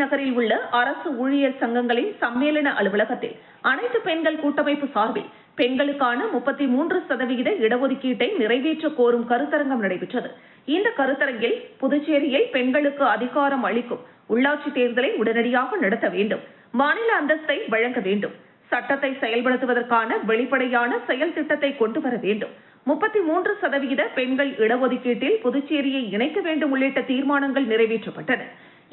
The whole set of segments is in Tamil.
நகரில் உள்ள அரசு ஊழியர் சங்கங்களின் சம்மேளன அலுவலகத்தில் அனைத்து பெண்கள் கூட்டமைப்பு சார்பில் பெண்களுக்கான 33% இடஒதுக்கீட்டை நிறைவேற்ற கோரும் கருத்தரங்கம் நடைபெற்றது. இந்த கருத்தரங்கில் புதுச்சேரியில் பெண்களுக்கு அதிகாரம் அளிக்கும் உள்ளாட்சி தேர்தலை உடனடியாக நடத்த வேண்டும், மாநில அந்தஸ்தை வழங்க வேண்டும், சட்டத்தை செயல்படுத்துவதற்கான வெளிப்படையான செயல் திட்டத்தை கொண்டு வர வேண்டும், 33% பெண்கள் இடஒதுக்கீட்டில் புதுச்சேரியை இணைக்க வேண்டும் உள்ளிட்ட தீர்மானங்கள் நிறைவேற்றப்பட்டன.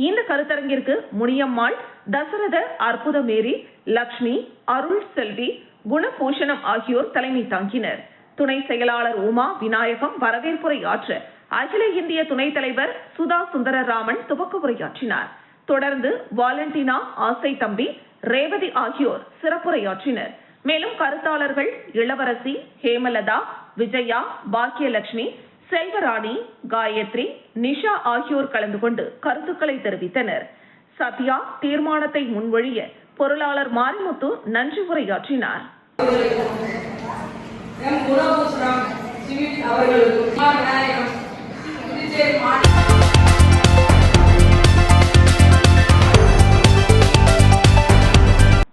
இந்த கருத்தரங்கிற்கு முனியம்மாள், தசரத, அற்புதமேரி, லட்சுமி, அருள் செல்வி, குணபூஷணம் ஆகியோர் தலைமை தாங்கினர். துணை செயலாளர் உமா விநாயகம் வரவேற்புரை ஆற்ற அகில இந்திய துணைத் தலைவர் சுதா சுந்தரராமன் துவக்க உரையாற்றினார். தொடர்ந்து வாலண்டினா, ஆசை தம்பி, ரேவதி ஆகியோர் சிறப்புரையாற்றினர். மேலும் கருத்தாளர்கள் இளவரசி, ஹேமலதா, விஜயா, பாக்கியலட்சுமி, செல்வராணி, காயத்ரி, நிஷா ஆகியோர் கலந்து கொண்டு கருத்துக்களை தெரிவித்தனர். சத்யா தீர்மானத்தை முன்மொழிய பொருளாளர் மாரிமுத்து நன்றி உரையாற்றினார்.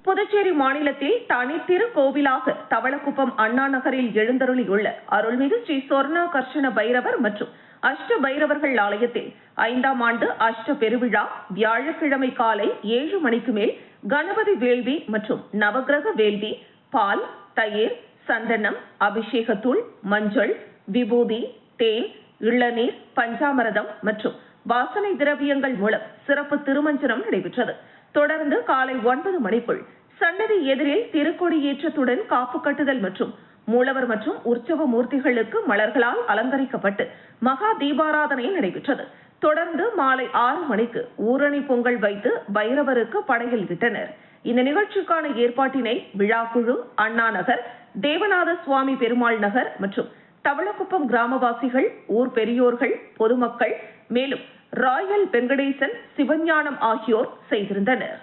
புதுச்சேரி மாநிலத்தில் தனித்திரு கோவிலாக தவளக்குப்பம் அண்ணா நகரில் எழுந்தருளியுள்ள அருள்மிகு ஸ்ரீ சொர்ணா கர்ஷண பைரவர் மற்றும் அஷ்ட பைரவர்கள் ஆலயத்தில் 5ஆம் ஆண்டு அஷ்ட பெருவிழா வியாழக்கிழமை காலை 7 மணிக்கு மேல் கணபதி வேள்வி மற்றும் நவகிரக வேள்வி, பால், தயிர், சந்தனம், அபிஷேகத்தூள், மஞ்சள், விபூதி, தேன், இளநீர், பஞ்சாமிரதம் மற்றும் வாசனை திரவியங்கள் மூலம் சிறப்பு திருமஞ்சனம் நடைபெற்றது. தொடர்ந்து காலை 9 மணிக்குள் சன்னதி எதிரில் திருக்கொடியேற்றத்துடன் காப்பு கட்டுதல் மற்றும் மூலவர் மற்றும் உற்சவ மூர்த்திகளுக்கு மலர்களால் அலங்கரிக்கப்பட்டு மகா தீபாராதனை நடைபெற்றது. தொடர்ந்து மாலை 6 மணிக்கு ஊரணி பொங்கல் வைத்து பைரவருக்கு படையல் இட்டனர். இந்த நிகழ்ச்சிக்கான ஏற்பாட்டினை விழாக்குழு, அண்ணா நகர், தேவநாத சுவாமி பெருமாள் நகர் மற்றும் தவளக்குப்பம் கிராமவாசிகள், ஊர் பெரியோர்கள், பொதுமக்கள், மேலும் ராயல் வெங்கடேசன், சிவஞானம் ஆகியோர் செய்திருந்தனர்.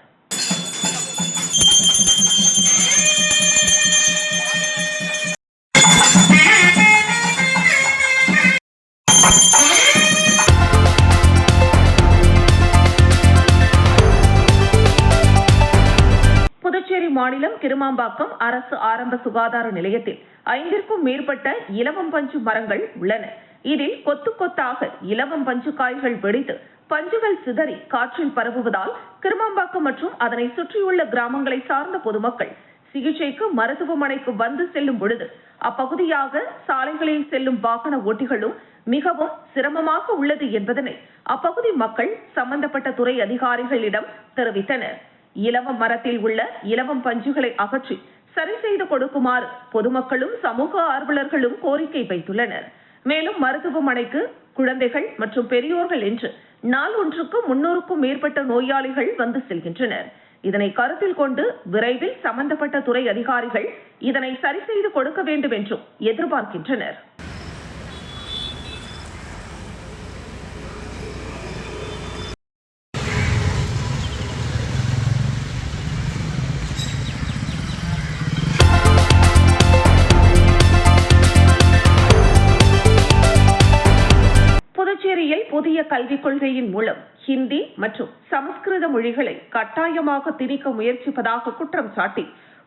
புதுச்சேரி மாநிலம் கிருமாம்பாக்கம் அரசு ஆரம்ப சுகாதார நிலையத்தில் 5ற்கும் மேற்பட்ட இலவம் பஞ்சு மரங்கள் உள்ளன. இதில் கொத்து கொத்தாக இலவம் பஞ்சு காய்கள் வெடித்து பஞ்சுகள் சிதறி காற்றில் பரவுவதால் கிருமாம்பாக்கம் மற்றும் அதனை சுற்றியுள்ள கிராமங்களை சார்ந்த பொதுமக்கள் சிகிச்சைக்கு மருத்துவமனைக்கு வந்து செல்லும் பொழுது அப்பகுதியாக சாலைகளில் செல்லும் வாகன ஓட்டிகளும் மிகவும் சிரமமாக உள்ளது என்பதனை அப்பகுதி மக்கள் சம்பந்தப்பட்ட துறை அதிகாரிகளிடம் தெரிவித்தனர். இலவம் மரத்தில் உள்ள இலவம் பஞ்சுகளை அகற்றி சரி செய்து கொடுக்குமாறு பொதுமக்களும் சமூக ஆர்வலர்களும் கோரிக்கை வைத்துள்ளனர். மேலும் மருத்துவமனைக்கு குழந்தைகள் மற்றும் பெரியோர்கள் என்று நாள் ஒன்றுக்கு 300க்கும் மேற்பட்ட நோயாளிகள் வந்து செல்கின்றனர். இதனை கருத்தில் கொண்டு விரைவில் சம்பந்தப்பட்ட துறை அதிகாரிகள் இதனை சரி செய்து கொடுக்க வேண்டும் என்றும் எதிர்பார்க்கின்றனர். புதுச்சேரியில் புதிய கல்விக் கொள்கையின் மூலம் ஹிந்தி மற்றும் சமஸ்கிருத மொழிகளை கட்டாயமாக திணிக்க முயற்சிப்பதாக குற்றம் சாட்டி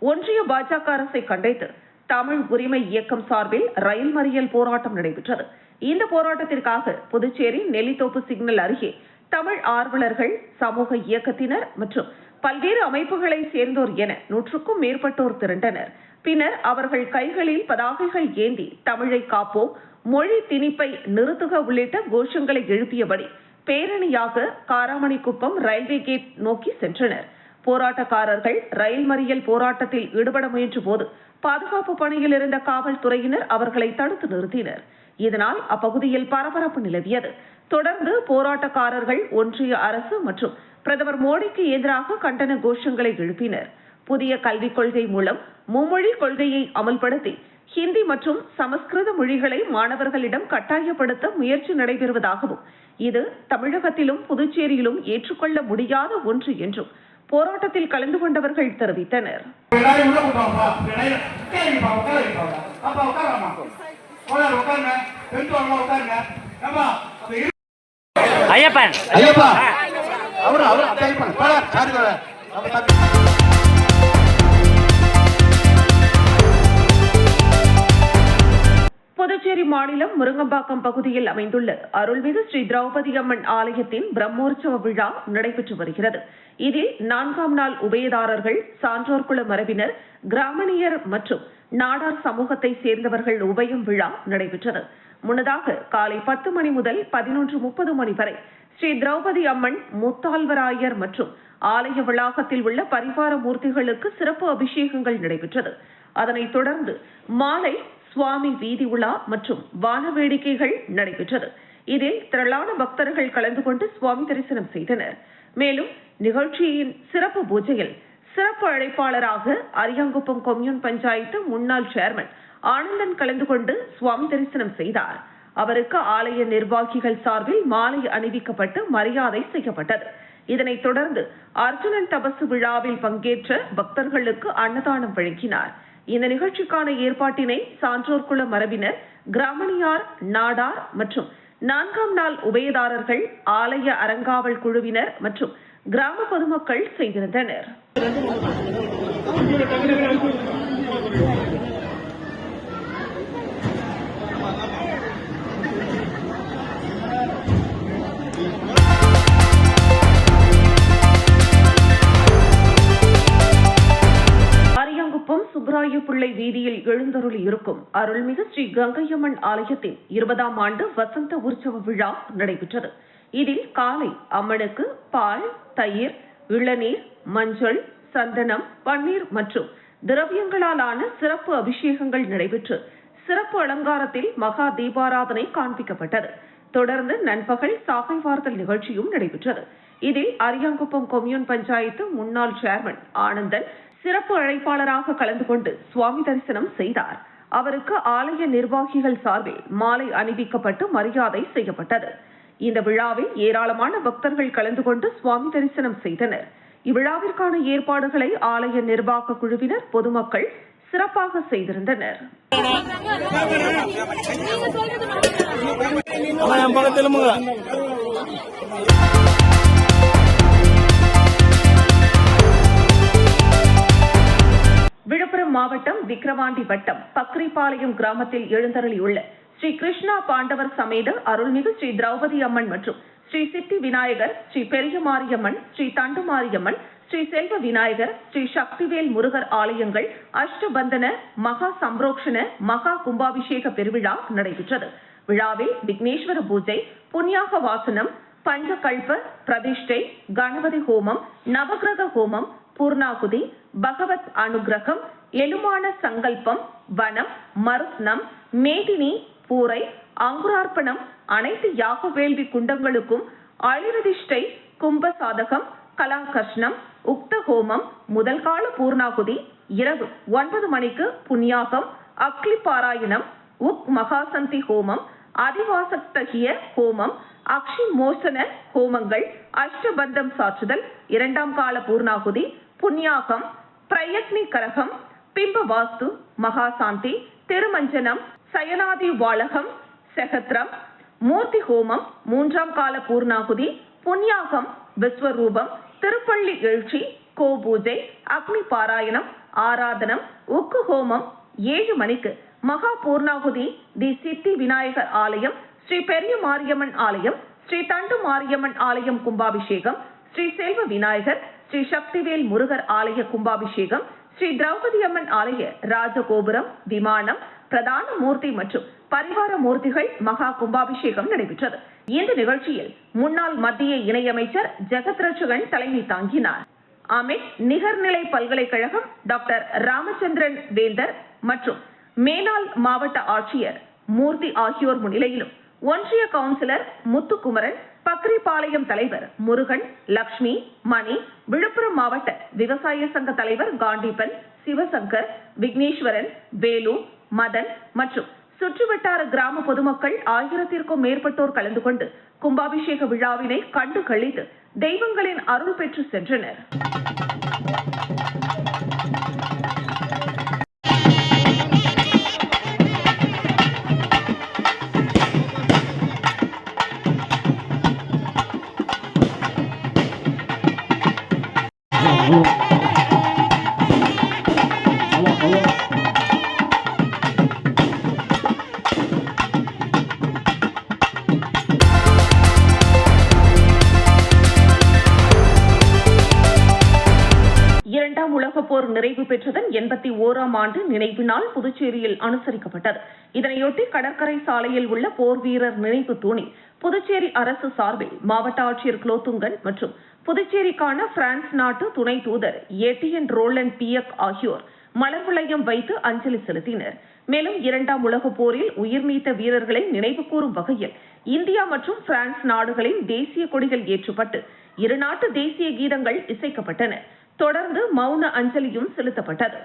ஒன்றிய பாஜக அரசை கண்டித்து தமிழ் உரிமை இயக்கம் சார்பில் ரயில் மறியல் போராட்டம் நடைபெற்றது. இந்த போராட்டத்திற்காக புதுச்சேரி நெல்லித்தோப்பு சிக்னல் அருகே தமிழ் ஆர்வலர்கள், சமூக இயக்கத்தினர் மற்றும் பல்வேறு அமைப்புகளை சேர்ந்தோர் என 100க்கும் மேற்பட்டோர் திரண்டனர். பின்னர் அவர்கள் கைகளில் பதாகைகள் ஏந்தி தமிழை காப்போம், மொழி திணிப்பை நிறுத்துக உள்ளிட்ட கோஷங்களை எழுப்பியபடி பேரணியாக காராமணிக்குப்பம் ரயில்வே கேட் நோக்கி சென்றனர். போராட்டக்காரர்கள் ரயில் மறியல் போராட்டத்தில் ஈடுபட முயன்ற போது பாதுகாப்பு பணியில் இருந்த காவல்துறையினர் அவர்களை தடுத்து நிறுத்தினர். இதனால் அப்பகுதியில் பரபரப்பு நிலவியது. தொடர்ந்து போராட்டக்காரர்கள் ஒன்றிய அரசு மற்றும் பிரதமர் மோடிக்கு எதிராக கண்டன கோஷங்களை எழுப்பினர். புதிய கல்விக் கொள்கை மூலம் மும்மொழி கொள்கையை அமல்படுத்தி ஹிந்தி மற்றும் சமஸ்கிருத மொழிகளை மாணவர்களிடம் கட்டாயப்படுத்த முயற்சி நடைபெறுவதாகவும் இது தமிழகத்திலும் புதுச்சேரியிலும் ஏற்றுக்கொள்ள முடியாத ஒன்று என்றும் போராட்டத்தில் கலந்து கொண்டவர்கள் தெரிவித்தனர். ஐயப்பன் புதுச்சேரி மாநிலம் முருங்கம்பாக்கம் பகுதியில் அமைந்துள்ள அருள்மிகு ஸ்ரீ திரௌபதி அம்மன் ஆலயத்தின் பிரம்மோற்சவ விழா நடைபெற்று வருகிறது. இதில் 4ஆம் நாள் உபயதாரர்கள், சான்றோர் குல மரபினர், கிராமணியர் மற்றும் நாடார் சமூகத்தை சேர்ந்தவர்கள் உபயம் விழா நடைபெற்றது. முன்னதாக காலை 10 மணி முதல் 11:30 மணி வரை ஸ்ரீ திரௌபதி அம்மன், முத்தாழ்வராயர் மற்றும் ஆலய வளாகத்தில் உள்ள பரிவார மூர்த்திகளுக்கு சிறப்பு அபிஷேகங்கள் நடைபெற்றது. அதனைத் தொடர்ந்து மாலை சுவாமி வீதி உலா மற்றும் வான வேடிக்கைகள் நடைபெற்றது. இதில் திரளான பக்தர்கள் கலந்து கொண்டு சுவாமி தரிசனம் செய்தனர். மேலும் நிகழ்ச்சியின் சிறப்பு பூஜையில் சிறப்பு அழைப்பாளராக அரியாங்குப்பம் கொம்யூன் பஞ்சாயத்து முன்னாள் சேர்மன் ஆனந்தன் கலந்து கொண்டு சுவாமி தரிசனம் செய்தார். அவருக்கு ஆலய நிர்வாகிகள் சார்பில் மாலை அணிவிக்கப்பட்டு மரியாதை செய்யப்பட்டது. இதனைத் தொடர்ந்து அர்ஜுனன் தபசு விழாவில் பங்கேற்ற பக்தர்களுக்கு அன்னதானம் வழங்கினார். இந்த நிகழ்ச்சிக்கான ஏற்பாட்டினை சான்றோர் குல மரபினர், கிராமணியார், நாடார் மற்றும் 4ஆம் நாள் உபயதாரர்கள், ஆலய அறங்காவல் குழுவினர் மற்றும் கிராம பொதுமக்கள் செய்திருந்தனர். சுப்ராயப்பிள்ளை வீதியில் எழுந்தருளி இருக்கும் அருள்மிகு ஸ்ரீ கங்கையம்மன் ஆலயத்தின் 20ஆம் ஆண்டு வசந்த உற்சவ விழா நடைபெற்றது. இதில் காலை அம்மனுக்கு பால், தயிர், இளநீர், மஞ்சள், சந்தனம், பன்னீர் மற்றும் திரவியங்களாலான சிறப்பு அபிஷேகங்கள் நடைபெற்று சிறப்பு அலங்காரத்தில் மகா தீபாராதனை காண்பிக்கப்பட்டது. தொடர்ந்து நண்பகல் சாகை வார்த்தல் நிகழ்ச்சியும் நடைபெற்றது. இதில் அரியாங்குப்பம் கொம்யூன் பஞ்சாயத்து முன்னாள் சேர்மன் ஆனந்தன் சிறப்பு அழைப்பாளராக கலந்து கொண்டு சுவாமி தரிசனம் செய்தார். அவருக்கு ஆலய நிர்வாகிகள் சார்பில் மாலை அணிவிக்கப்பட்டு மரியாதை செய்யப்பட்டது. இந்த விழாவில் ஏராளமான பக்தர்கள் கலந்து கொண்டு சுவாமி தரிசனம் செய்தனர். இவ்விழாவிற்கான ஏற்பாடுகளை ஆலய நிர்வாக குழுவினர், பொதுமக்கள் சிறப்பாக செய்திருந்தனர். விழுப்புரம் மாவட்டம் விக்கிரவாண்டி வட்டம் பக்ரிபாளையம் கிராமத்தில் எழுந்தருளியுள்ள ஸ்ரீ கிருஷ்ணா பாண்டவர் சமேத அருள்மிகு ஸ்ரீ திரௌபதி அம்மன் மற்றும் ஸ்ரீ சித்தி விநாயகர், ஸ்ரீ பெரிய மாரியம்மன், ஸ்ரீ தண்டு மாரியம்மன், ஸ்ரீ செல்வ விநாயகர், ஸ்ரீ சக்திவேல் முருகர் ஆலயங்கள் அஷ்டபந்தன மகா சம்ரோக்ஷண மகா கும்பாபிஷேக பெருவிழா நடைபெற்றது. விழாவில் விக்னேஸ்வர பூஜை, புண்ணியாக வாசனம், பஞ்சகல்ப பிரதிஷ்டை, கணபதி ஹோமம், நவகிரக ஹோமம், பூர்ணாகுதி, பகவத் அனுகிரகம், எலுமான சங்கல்பம், வனம், மருத்னம், மேதினி, பூரை, அங்குரார்ப்பணம், அனைத்து யாக வேள்வி குண்டங்களுக்கும் அழிரதிஷ்டை, கும்ப சாதகம், கலாகர்ஷ்ணம், உக்த ஹோமம், முதல் கால பூர்ணாகுதி, இரவு 9 மணிக்கு புண்ணியாகம், அக்லி பாராயணம், உக் மகாசந்தி ஹோமம், அதிவாசக்தகிய ஹோமம், அக்ஷி மோசன ஹோமங்கள், அஷ்டபந்தம் சாற்றுதல், 2ஆம் கால பூர்ணாகுதி, புண்ணியாகம், பிரயத்னி கரகம், பிம்ப வாஸ்து, மகாசாந்தி, திருமஞ்சனம், சயனாதி வாழகம், செகத்ரம், மூர்த்தி ஹோமம், 3ஆம் கால பூர்ணாகுதி, புண்ணியாகம், விஸ்வரூபம், திருப்பள்ளி எழுச்சி, கோபூஜை, அக்னி பாராயணம், ஆராதனம், உக்கு ஹோமம், 7 மணிக்கு மகா பூர்ணாகுதி, தி சித்தி விநாயகர் ஆலயம், ஸ்ரீ பெரிய மாரியம்மன் ஆலயம், ஸ்ரீ தண்டு மாரியம்மன் ஆலயம் கும்பாபிஷேகம், ஸ்ரீ செல்வ விநாயகர், ஸ்ரீ சக்திவேல் முருகர் ஆலய கும்பாபிஷேகம், ஸ்ரீ திரௌபதி அம்மன் ஆலய ராஜகோபுரம், விமானம், பிரதான மூர்த்தி மற்றும் பரிவார மூர்த்திகள் மகா கும்பாபிஷேகம் நடைபெற்றது. இந்த நிகழ்ச்சியில் முன்னாள் மத்திய இணையமைச்சர் ஜெகத் ரட்சகன் தலைமை தாங்கினார். அமித் நிகர்நிலை பல்கலைக்கழகம் டாக்டர் ராமச்சந்திரன் வேந்தர் மற்றும் மேனாள் மாவட்ட ஆட்சியர் மூர்த்தி ஆகியோர் முன்னிலையிலும் ஒன்றிய கவுன்சிலர் முத்துக்குமரன், பக்ரிபாளையம் தலைவர் முருகன், லட்சுமி, மணி, விழுப்புரம் மாவட்ட விவசாய சங்க தலைவர் காண்டிபன், சிவசங்கர், விக்னேஸ்வரன், வேலு, மதன் மற்றும் சுற்றுவட்டார கிராம பொதுமக்கள் 1000த்திற்கும் மேற்பட்டோர் கலந்து கொண்டு கும்பாபிஷேக விழாவினை கண்டு களித்து தெய்வங்களின் அருள் பெற்று சென்றனர். நிறைவு பெற்றதன் 81ஆம் ஆண்டு நினைவு நாள் புதுச்சேரியில் அனுசரிக்கப்பட்டது. இதனையொட்டி கடற்கரை சாலையில் உள்ள போர் வீரர் நினைவு தூணில் புதுச்சேரி அரசு சார்பில் மாவட்ட ஆட்சியர் குலோத்துங்கன் மற்றும் புதுச்சேரிக்கான பிரான்ஸ் நாட்டு துணை தூதர் ஏடிஎன் ரோலண்ட் பியக் ஆகியோர் மலர் வளையம் வைத்து அஞ்சலி செலுத்தினர். மேலும் 2ஆம் உலகப் போரில் உயிர் நீத்த வீரர்களை நினைவு கூறும் வகையில் இந்தியா மற்றும் பிரான்ஸ் நாடுகளின் தேசிய கொடிகள் ஏற்றப்பட்டு இரு நாட்டு தேசிய கீதங்கள் இசைக்கப்பட்டன. தொடர்ந்து மௌன அஞ்சலியும் செலுத்தப்பட்டது.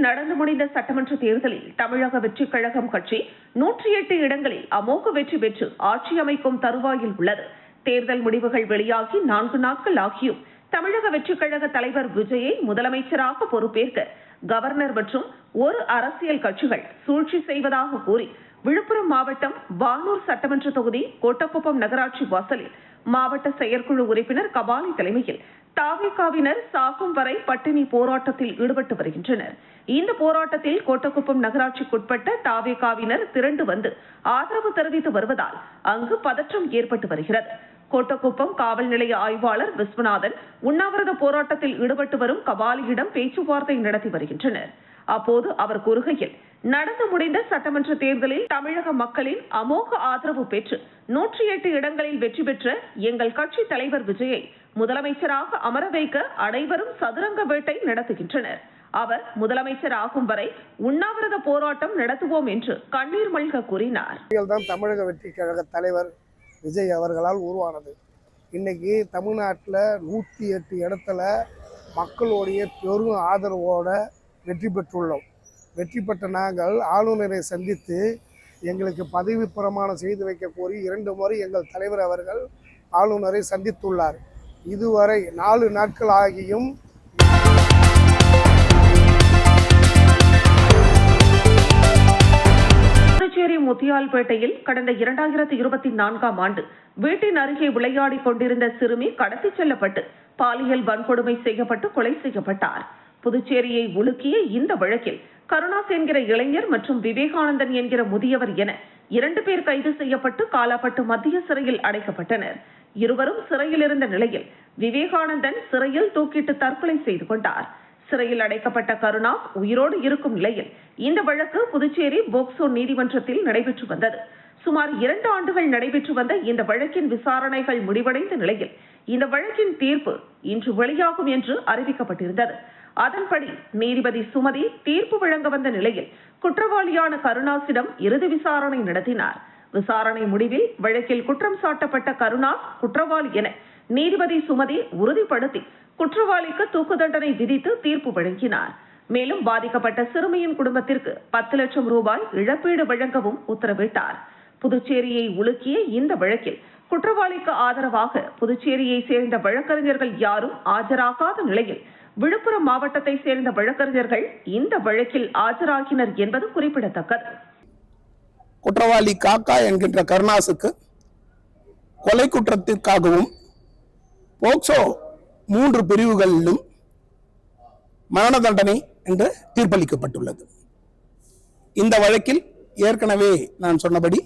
நடந்து முடிந்த சட்டமன்ற தேர்தலில் தமிழக வெற்றிக் கழகம் கட்சி 108 இடங்களில் அமோக வெற்றி பெற்று ஆட்சி அமைக்கும் தருவாயில் உள்ளது. தேர்தல் முடிவுகள் வெளியாகி 4 நாட்கள் ஆகியும் தமிழக வெற்றிக் கழக தலைவர் விஜயை முதலமைச்சராக பொறுப்பேற்க கவர்னர் மற்றும் ஒரு அரசியல் கட்சிகள் சூழ்ச்சி செய்வதாக கூறி விழுப்புரம் மாவட்டம் வானூர் சட்டமன்ற தொகுதி கோட்டக்குப்பம் நகராட்சி வாசலில் மாவட்ட செயற்குழு உறுப்பினர் கபாலி தலைமையில் தாவேகாவினர் சாகும் வரை பட்டினி போராட்டத்தில் ஈடுபட்டு வருகின்றனர். இந்த போராட்டத்தில் கோட்டக்குப்பம் நகராட்சிக்குட்பட்ட தாவேகாவினர் திரண்டு வந்து ஆதரவு தெரிவித்து வருவதால் அங்கு பதற்றம் ஏற்பட்டு வருகிறது. கோட்டக்குப்பம் காவல் நிலைய ஆய்வாளர் விஸ்வநாதன் உண்ணாவிரத போராட்டத்தில் ஈடுபட்டு வரும் கபாலியிடம் பேச்சுவார்த்தை நடத்தி வருகின்றனர். அப்போது அவர் கூறுகையில், நடந்து முடிந்த சட்டமன்ற தேர்தலில் தமிழக மக்களின் அமோக ஆதரவு பெற்று 108 இடங்களில் வெற்றி பெற்ற எங்கள் கட்சி தலைவர் விஜயை முதலமைச்சராக அமர வைக்க அனைவரும் சதுரங்க வேட்டை நடத்துகின்றனர். அவர் முதலமைச்சர் ஆகும் வரை உண்ணாவிரத போராட்டம் நடத்துவோம் என்று கண்ணீர் மல்க கூறினார். தமிழக வெற்றி கழக தலைவர் விஜய் அவர்களால் உருவானது. இன்னைக்கு தமிழ்நாட்டில் 108 இடத்துல மக்களுடைய பெரும் ஆதரவோட வெற்றி பெற்றுள்ளோம். வெற்றி பெற்ற நாங்கள் ஆளுநரை சந்தித்து எங்களுக்கு பதவி பிரமாணம் செய்து வைக்க கோரி 2 முறை எங்கள் தலைவர் அவர்கள் ஆளுநரை சந்தித்துள்ளார். இதுவரை 4 நாட்கள் ஆகியும் புதுச்சேரி முத்தியால்பேட்டையில் கடந்த 2024ஆம் ஆண்டு வீட்டின் அருகே விளையாடிக் கொண்டிருந்த சிறுமி கடத்திச் செல்லப்பட்டு பாலியல் வன்கொடுமை செய்யப்பட்டு கொலை செய்யப்பட்டார். புதுச்சேரியை உலுக்கிய இந்த வழக்கில் கருணாஸ் என்கிற இளைஞர் மற்றும் விவேகானந்தன் என்கிற முதியவர் என 2 பேர் கைது செய்யப்பட்டு காலாப்பட்டு மத்திய சிறையில் அடைக்கப்பட்டனர். இருவரும் சிறையில் இருந்த நிலையில் விவேகானந்தன் சிறையில் தூக்கிட்டு தற்கொலை செய்து கொண்டார். சிறையில் அடைக்கப்பட்ட கருணாஸ் உயிரோடு இருக்கும் நிலையில் இந்த வழக்கு புதுச்சேரி போக்சோ நீதிமன்றத்தில் நடைபெற்று வந்தது. சுமார் 2 ஆண்டுகள் நடைபெற்று வந்த இந்த வழக்கின் விசாரணைகள் முடிவடைந்த நிலையில் இந்த வழக்கின் தீர்ப்பு இன்று வெளியாகும் என்று அறிவிக்கப்பட்டிருந்தது. அதன்படி நீதிபதி சுமதி தீர்ப்பு வழங்க வந்த நிலையில் குற்றவாளியான கருணாஸிடம் இறுதி விசாரணை நடத்தினார். விசாரணை முடிவில் வழக்கில் குற்றம் சாட்டப்பட்ட கருணாஸ் குற்றவாளி என நீதிபதி சுமதி உறுதிப்படுத்தி குற்றவாளிக்கு தூக்கு தண்டனை விதித்து தீர்ப்பு வழங்கினார். மேலும் பாதிக்கப்பட்ட சிறுமியின் குடும்பத்திற்கு 10 லட்சம் ரூபாய் இழப்பீடு வழங்கவும் உத்தரவிட்டார். புதுச்சேரியை உலுக்கிய இந்த வழக்கில் குற்றவாளிக்கு ஆதரவாக புதுச்சேரியை சேர்ந்த வழக்கறிஞர்கள் யாரும் ஆஜராகாத நிலையில் விழுப்புரம் மாவட்டத்தை சேர்ந்த வழக்கறிஞர்கள் இந்த வழக்கில் ஆஜராகினர் என்பது குறிப்பிடத்தக்கது. குற்றவாளி காக்கா என்கின்ற கருணாசுக்கு கொலை குற்றத்திற்காகவும் போக்சோ 3 பிரிவுகளிலும் மரண தண்டனை என்று தீர்ப்பளிக்கப்பட்டுள்ளது. இந்த வழக்கில் ஏற்கனவே நான் சொன்னபடி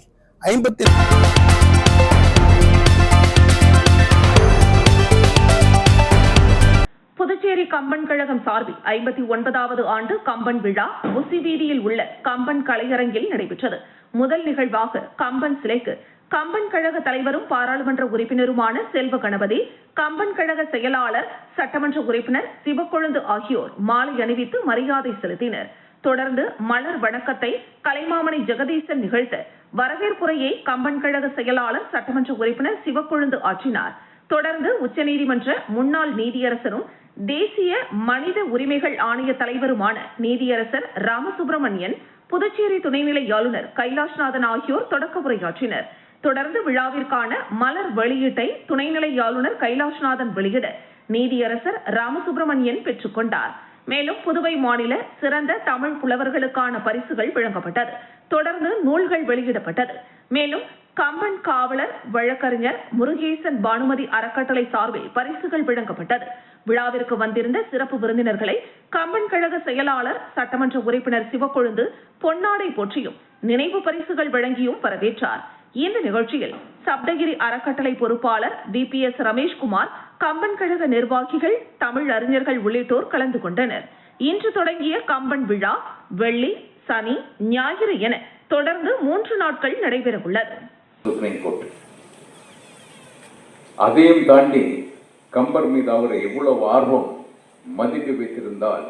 புதுச்சேரி கம்பன் கழகம் சார்பில் 59வது ஆண்டு கம்பன் விழா முசி வீதியில் உள்ள கம்பன் கலையரங்கில் நடைபெற்றது. முதல் நிகழ்வாக கம்பன் சிலைக்கு கம்பன் கழக தலைவரும் பாராளுமன்ற உறுப்பினருமான செல்வ கணபதி, கம்பன் கழக செயலாளர், சட்டமன்ற உறுப்பினர் சிவக்கொழுந்து ஆகியோர் மாலை அணிவித்து மரியாதை செலுத்தினர். தொடர்ந்து மலர் வணக்கத்தை கலைமாமணி ஜெகதீசன் நிகழ்த்த வரவேற்புரையை கம்பன் கழக செயலாளர், சட்டமன்ற உறுப்பினர் சிவக்கொழுந்து ஆற்றினார். தொடர்ந்து உச்சநீதிமன்ற முன்னாள் நீதியரசரும் தேசிய மனித உரிமைகள் ஆணைய தலைவருமான நீதியரசர் ராமசுப்பிரமணியன், புதுச்சேரி துணைநிலை ஆளுநர் கைலாஷ்நாதன் ஆகியோர் தொடக்க உரையாற்றினர். தொடர்ந்து விழாவிற்கான மலர் வெளியீட்டை துணைநிலை ஆளுநர் கைலாஷ்நாதன் வெளியிட நீதியரசர் ராமசுப்பிரமணியன் பெற்றுக் கொண்டார். மேலும் புதுவை மாநில சிறந்த தமிழ் புலவர்களுக்கான பரிசுகள் வழங்கப்பட்டது. தொடர்ந்து நூல்கள் வெளியிடப்பட்டது. மேலும் கம்பன் காவலர் வழக்கறிஞர் முருகேசன் பானுமதி அறக்கட்டளை சார்பில் பரிசுகள் வழங்கப்பட்டது. விழாவிற்கு வந்திருந்த சிறப்பு விருந்தினர்களை கம்பன் கழக செயலாளர் சட்டமன்ற உறுப்பினர் சிவக்கொழுந்து பொன்னாடை போற்றியும் நினைவு பரிசுகள் வழங்கியும் வரவேற்றார். இந்த நிகழ்ச்சியில் சப்தகிரி அறக்கட்டளை பொறுப்பாளர் VPS ரமேஷ்குமார், கம்பன் கழக நிர்வாகிகள், தமிழ் அறிஞர்கள் உள்ளிட்டோர் கலந்து கொண்டனர். இன்று தொடங்கிய கம்பன் விழா வெள்ளி, சனி, ஞாயிறு என தொடர்ந்து 3 நாட்கள் நடைபெற உள்ளது. அதையும் தாண்டி கம்பர் மீது அவர் எவ்வளவு ஆர்வம் மதிப்பு வைத்திருந்தால்